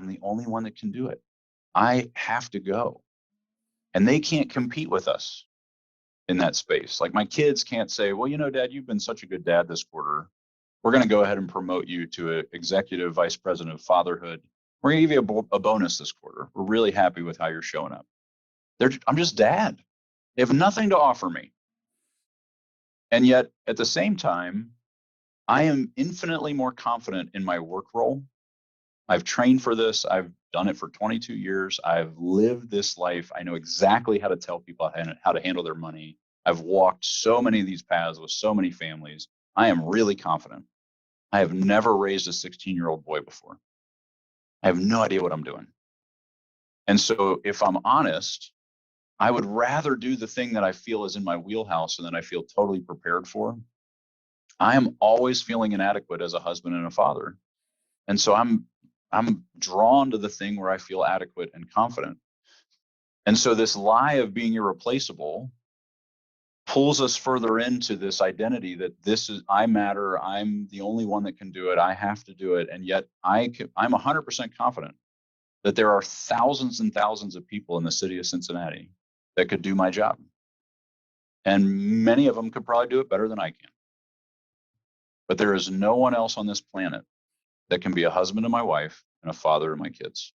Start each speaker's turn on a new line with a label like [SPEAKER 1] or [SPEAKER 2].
[SPEAKER 1] I'm the only one that can do it. I have to go. And they can't compete with us in that space. Like my kids can't say, well, Dad, you've been such a good dad this quarter. We're going to go ahead and promote you to an executive vice president of fatherhood. We're going to give you a bonus this quarter. We're really happy with how you're showing up. I'm just dad. They have nothing to offer me. And yet at the same time, I am infinitely more confident in my work role. I've trained for this. I've done it for 22 years. I've lived this life. I know exactly how to tell people how to handle their money. I've walked so many of these paths with so many families. I am really confident. I have never raised a 16-year-old boy before. I have no idea what I'm doing. And so if I'm honest, I would rather do the thing that I feel is in my wheelhouse and that I feel totally prepared for. I am always feeling inadequate as a husband and a father. And so I'm drawn to the thing where I feel adequate and confident. And so this lie of being irreplaceable pulls us further into this identity that I matter. I'm the only one that can do it. I have to do it. And yet I'm 100% confident that there are thousands and thousands of people in the city of Cincinnati that could do my job. And many of them could probably do it better than I can. But there is no one else on this planet that can be a husband to my wife and a father to my kids.